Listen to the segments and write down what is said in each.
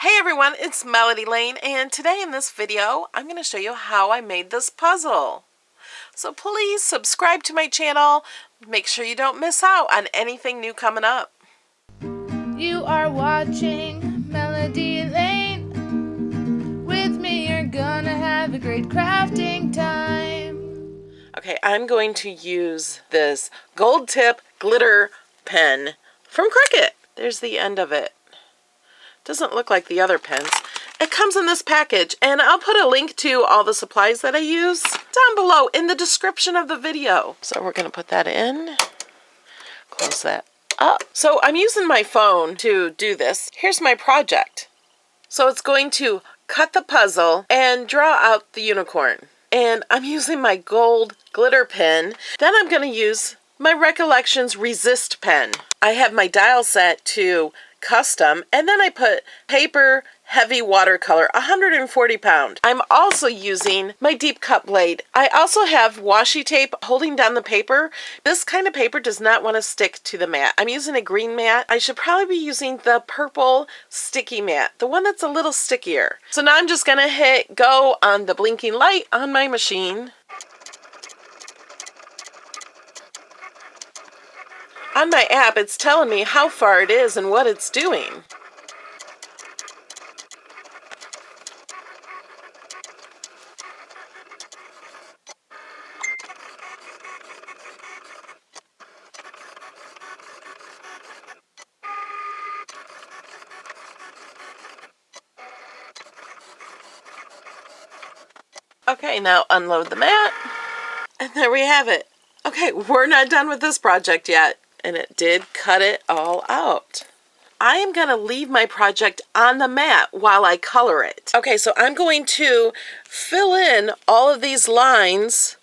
Hey everyone, it's Melody Lane, and today in this video, I'm going to show you how I made this puzzle. So please subscribe to my channel. Make sure you don't miss out on anything new coming up. You are watching Melody Lane. With me, you're gonna have a great crafting time. Okay, I'm going to use this gold tip glitter pen from Cricut. There's the end of it. Doesn't look like the other pens. It comes in this package, and I'll put a link to all the supplies that I use down below in the description of the video. So we're going to put that in. Close that up. So I'm using my phone to do this. Here's my project. So it's going to cut the puzzle and draw out the unicorn. And I'm using my gold glitter pen. Then I'm going to use my Recollections Resist pen. I have my dial set to custom, and then I put paper heavy watercolor, 140 pound. I'm also using my deep cut blade. I also have washi tape holding down the paper. This kind of paper does not want to stick to the mat. I'm using a green mat. I should probably be using the purple sticky mat, the one that's a little stickier. So now I'm just gonna hit go on the blinking light on my machine. On my app, it's telling me how far it is and what it's doing. Okay, now unload the mat. And there we have it. Okay, we're not done with this project yet. And it did cut it all out. I am going to leave my project on the mat while I color it. Okay, so I'm going to fill in all of these lines,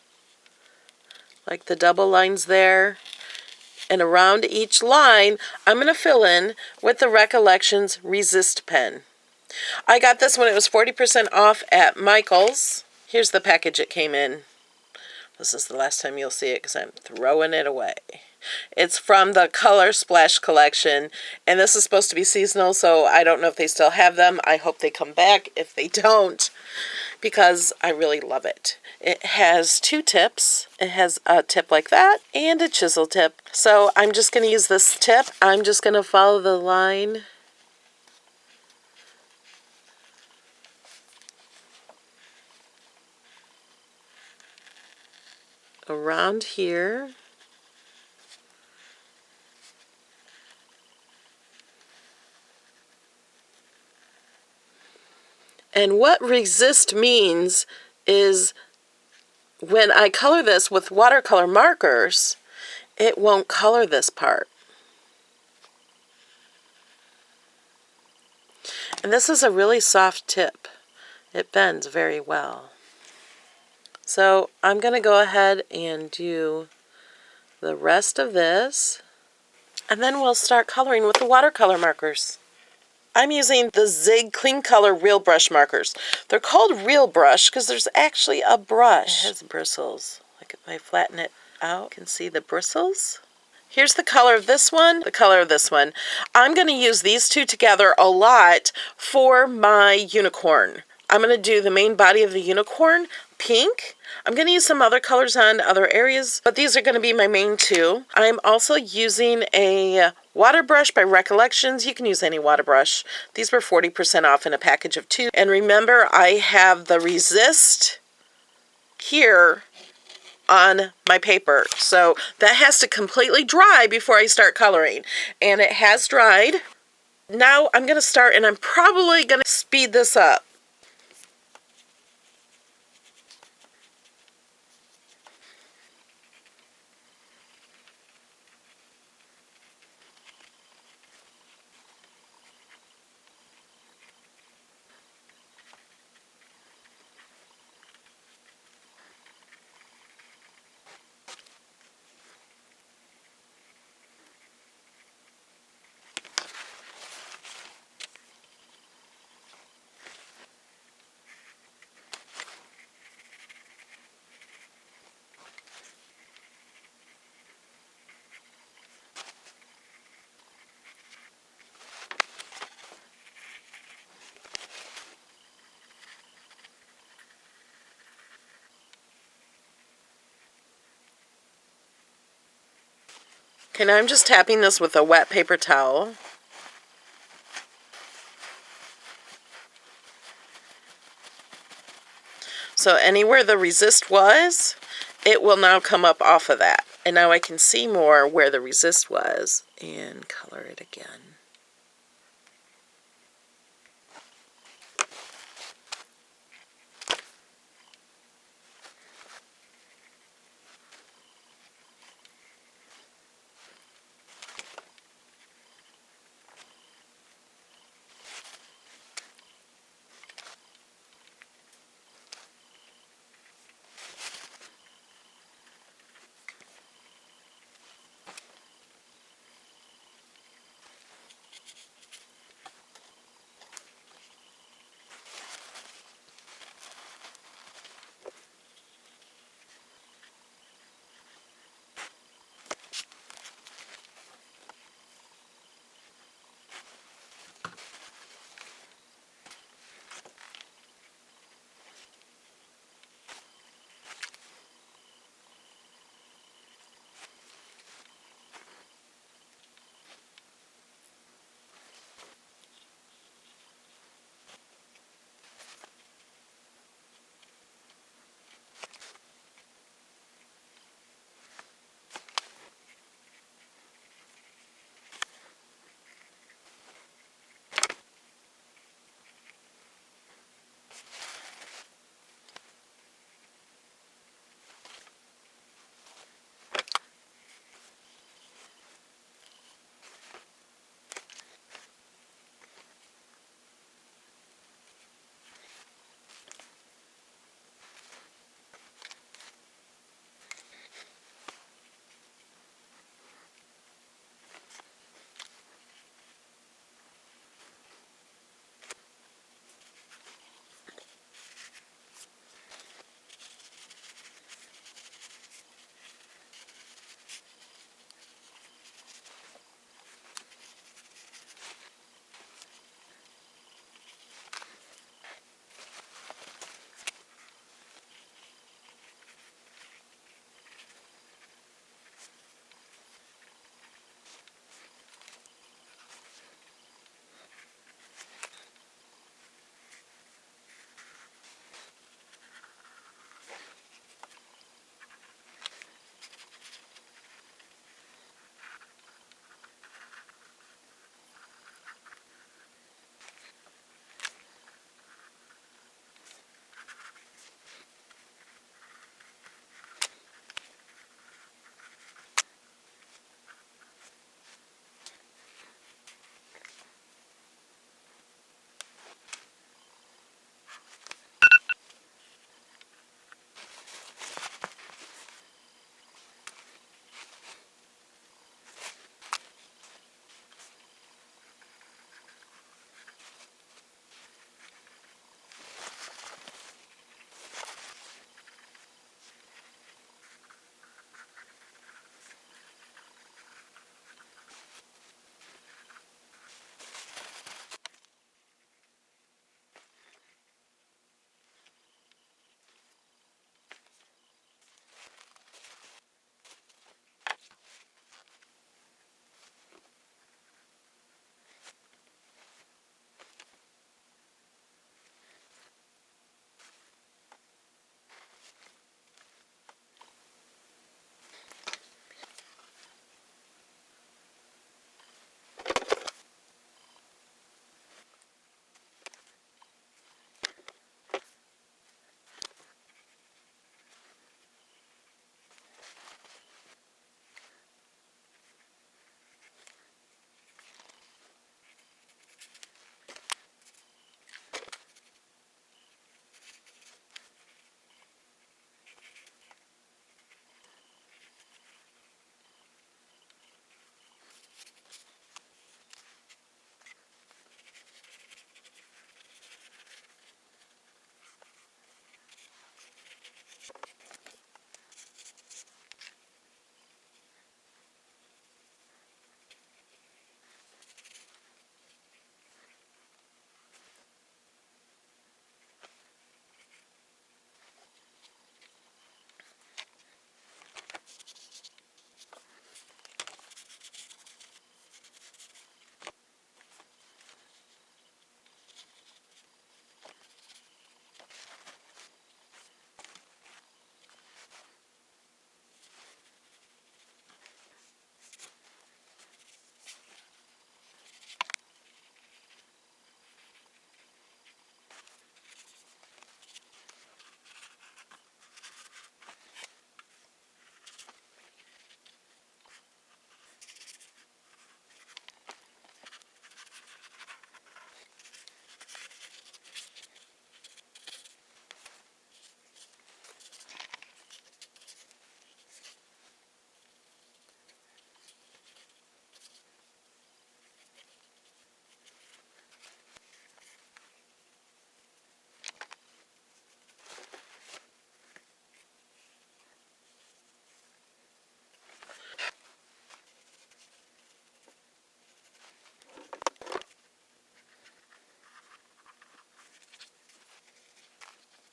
like the double lines there, and around each line, I'm going to fill in with the Recollections Resist pen. I got this when it was 40% off at Michael's. Here's the package it came in. This is the last time you'll see it because I'm throwing it away. It's from the Color Splash collection, and this is supposed to be seasonal, so I don't know if they still have them. I hope they come back if they don't, because I really love it. It has two tips. It has a tip like that and a chisel tip. So I'm just going to use this tip. I'm just going to follow the line around here. And what resist means is when I color this with watercolor markers, it won't color this part. And this is a really soft tip. It bends very well. So I'm going to go ahead and do the rest of this, and then we'll start coloring with the watercolor markers. I'm using the Zig Clean Color Real Brush markers. They're called Real Brush because there's actually a brush. It has bristles. Like if I flatten it out, you can see the bristles. Here's the color of this one, the color of this one. I'm going to use these two together a lot for my unicorn. I'm going to do the main body of the unicorn pink. I'm going to use some other colors on other areas, but these are going to be my main two. I'm also using a water brush by Recollections. You can use any water brush. These were 40% off in a package of two. And remember, I have the resist here on my paper. So that has to completely dry before I start coloring. And it has dried. Now I'm going to start, and I'm probably going to speed this up. Okay, now I'm just tapping this with a wet paper towel. So anywhere the resist was, it will now come up off of that. And now I can see more where the resist was and color it again.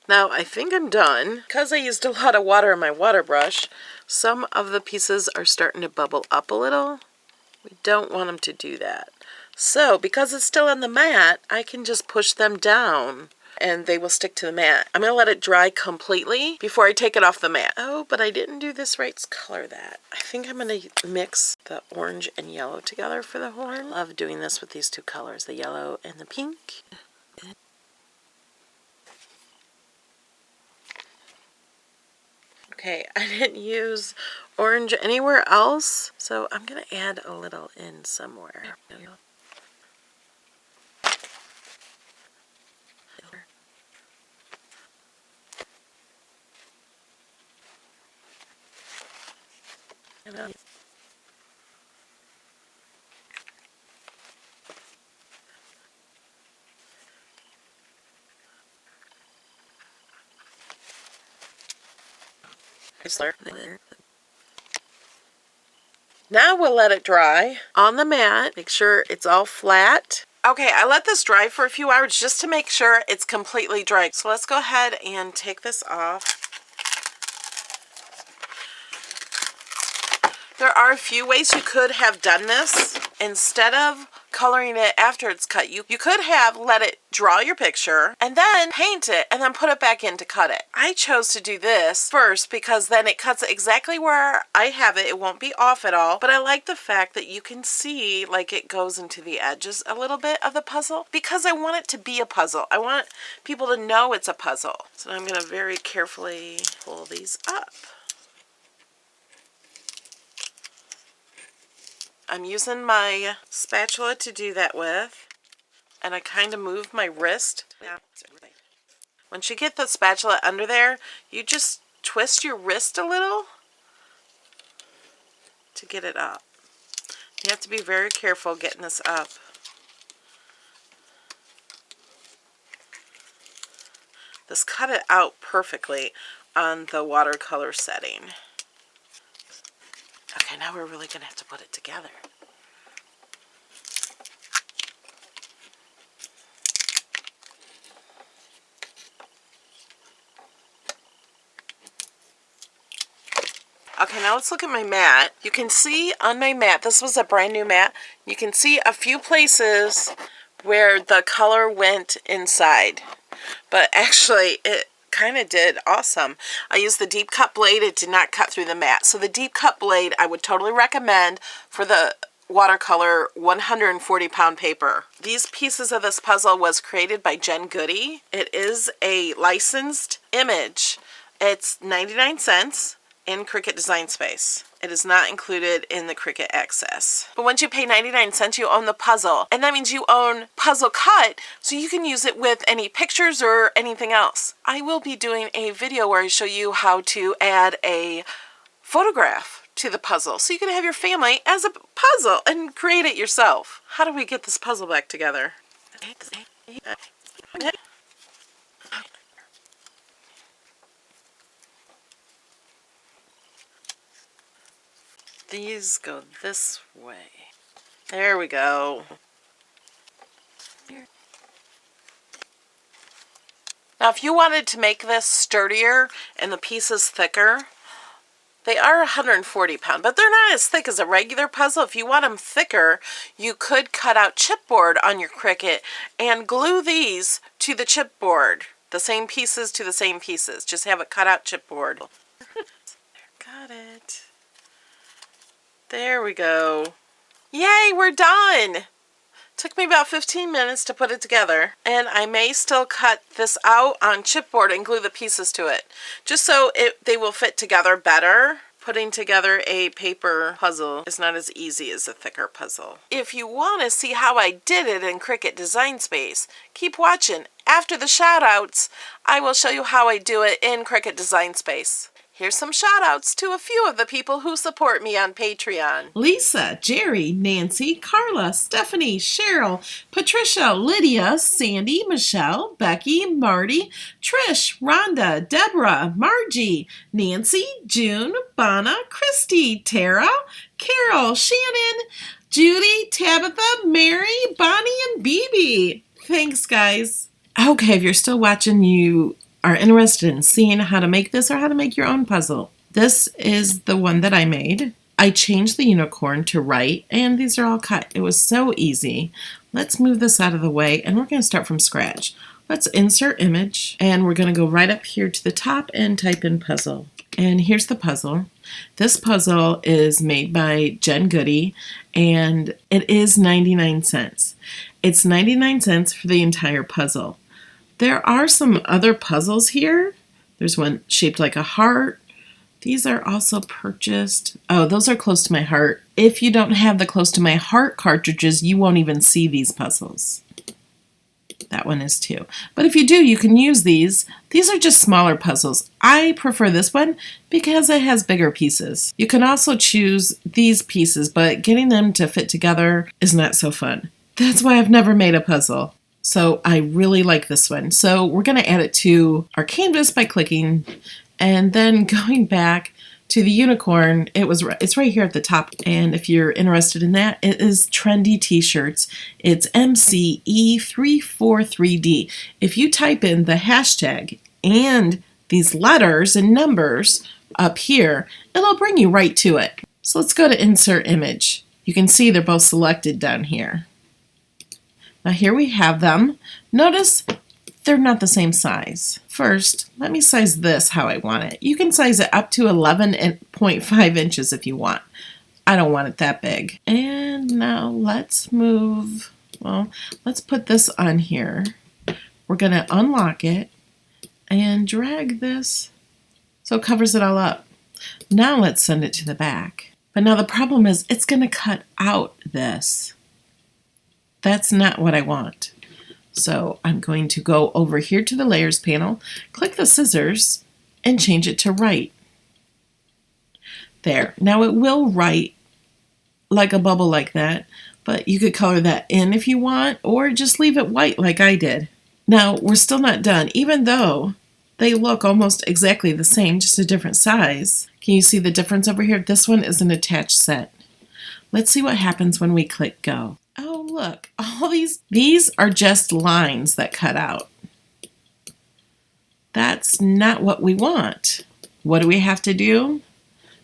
Now I think I'm done. Because I used a lot of water in my water brush, some of the pieces are starting to bubble up a little. We don't want them to do that. So because it's still on the mat, I can just push them down and they will stick to the mat. I'm going to let it dry completely before I take it off the mat. Oh, but I didn't do this right. Let's color that. I think I'm going to mix the orange and yellow together for the horn. I love doing this with these two colors, the yellow and the pink. Okay, I didn't use orange anywhere else, so I'm going to add a little in somewhere. Now we'll let it dry on the mat. Make sure it's all flat. Okay, I let this dry for a few hours just to make sure it's completely dry. So let's go ahead and take this off. There are a few ways you could have done this. Instead of coloring it after it's cut, you could have let it draw your picture and then paint it and then put it back in to cut it. I chose to do this first because then it cuts exactly where I have it. It won't be off at all, but I like the fact that you can see like it goes into the edges a little bit of the puzzle because I want it to be a puzzle. I want people to know it's a puzzle. So I'm going to very carefully pull these up. I'm using my spatula to do that with, and I kind of move my wrist. Once you get the spatula under there, you just twist your wrist a little to get it up. You have to be very careful getting this up. This cut it out perfectly on the watercolor setting. Okay, now we're really going to have to put it together. Okay, now let's look at my mat. You can see on my mat, this was a brand new mat, you can see a few places where the color went inside. But actually, it kind of did awesome. I used the deep cut blade. It did not cut through the mat. So the deep cut blade I would totally recommend for the watercolor 140-pound paper. These pieces of this puzzle was created by Jen Goody. It is a licensed image. It's 99 cents in Cricut Design Space. It is not included in the Cricut Access. But once you pay 99 cents, you own the puzzle. And that means you own Puzzle Cut, so you can use it with any pictures or anything else. I will be doing a video where I show you how to add a photograph to the puzzle, so you can have your family as a puzzle and create it yourself. How do we get this puzzle back together? These go this way. There we go. Now if you wanted to make this sturdier and the pieces thicker, they are 140 pound, but they're not as thick as a regular puzzle. If you want them thicker, you could cut out chipboard on your Cricut and glue these to the chipboard. The same pieces to the same pieces. Just have a cut out chipboard. Got it. There we go. Yay, we're done! Took me about 15 minutes to put it together, and I may still cut this out on chipboard and glue the pieces to it, just so they will fit together better. Putting together a paper puzzle is not as easy as a thicker puzzle. If you want to see how I did it in Cricut Design Space, keep watching. After the shout-outs, I will show you how I do it in Cricut Design Space. Here's some shout-outs to a few of the people who support me on Patreon. Lisa, Jerry, Nancy, Carla, Stephanie, Cheryl, Patricia, Lydia, Sandy, Michelle, Becky, Marty, Trish, Rhonda, Deborah, Margie, Nancy, June, Bonna, Christy, Tara, Carol, Shannon, Judy, Tabitha, Mary, Bonnie, and BB. Thanks, guys. Okay, if you're still watching, you are interested in seeing how to make this or how to make your own puzzle, this is the one that I made. I changed the unicorn to right, and these are all cut. It was so easy. Let's move this out of the way, and we're going to start from scratch. Let's insert image, and we're going to go right up here to the top and type in puzzle. And here's the puzzle. This puzzle is made by Jen Goody, and it is 99 cents. It's 99 cents for the entire puzzle. There are some other puzzles here. There's one shaped like a heart. These are also purchased. Oh, those are close to my heart. If you don't have the close to my heart cartridges, you won't even see these puzzles. That one is too. But if you do, you can use these. These are just smaller puzzles. I prefer this one because it has bigger pieces. You can also choose these pieces, but getting them to fit together is not so fun. That's why I've never made a puzzle. So I really like this one. So we're going to add it to our canvas by clicking, and then going back to the unicorn. It's right here at the top, and if you're interested in that, it is trendy t-shirts. It's MCE343D. If you type in the hashtag and these letters and numbers up here, it'll bring you right to it. So let's go to insert image. You can see they're both selected down here. Now here we have them. Notice they're not the same size. First, let me size this how I want it. You can size it up to 11.5 inches if you want. I don't want it that big. And now let's let's put this on here. We're gonna unlock it and drag this so it covers it all up. Now let's send it to the back. But now the problem is it's gonna cut out this. That's not what I want. So I'm going to go over here to the layers panel, click the scissors, and change it to right. There. Now it will write like a bubble like that, but you could color that in if you want, or just leave it white like I did. Now we're still not done, even though they look almost exactly the same, just a different size. Can you see the difference over here? This one is an attached set. Let's see what happens when we click go. Oh, look, all these are just lines that cut out. That's not what we want. What do we have to do?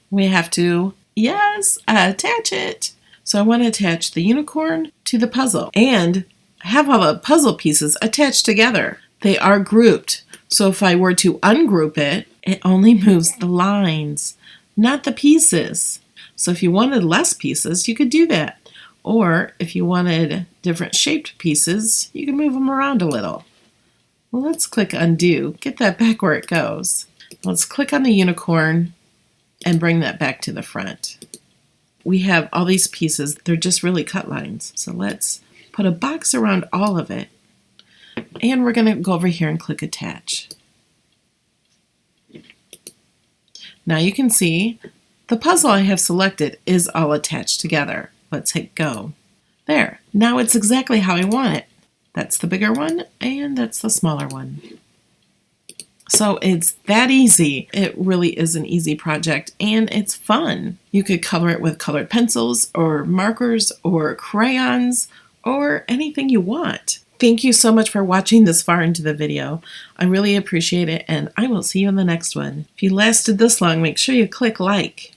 We have to, yes, attach it. So I want to attach the unicorn to the puzzle and have all the puzzle pieces attached together. They are grouped. So if I were to ungroup it, it only moves the lines, not the pieces. So if you wanted less pieces, you could do that. Or if you wanted different shaped pieces, you can move them around a little. Well, let's click undo, get that back where it goes. Let's click on the unicorn and bring that back to the front. We have all these pieces, they're just really cut lines. So let's put a box around all of it. And we're gonna go over here and click attach. Now you can see the puzzle I have selected is all attached together. Let's hit go. There. Now it's exactly how I want it. That's the bigger one, and that's the smaller one. So it's that easy. It really is an easy project, and it's fun. You could color it with colored pencils, or markers, or crayons, or anything you want. Thank you so much for watching this far into the video. I really appreciate it, and I will see you in the next one. If you lasted this long, make sure you click like.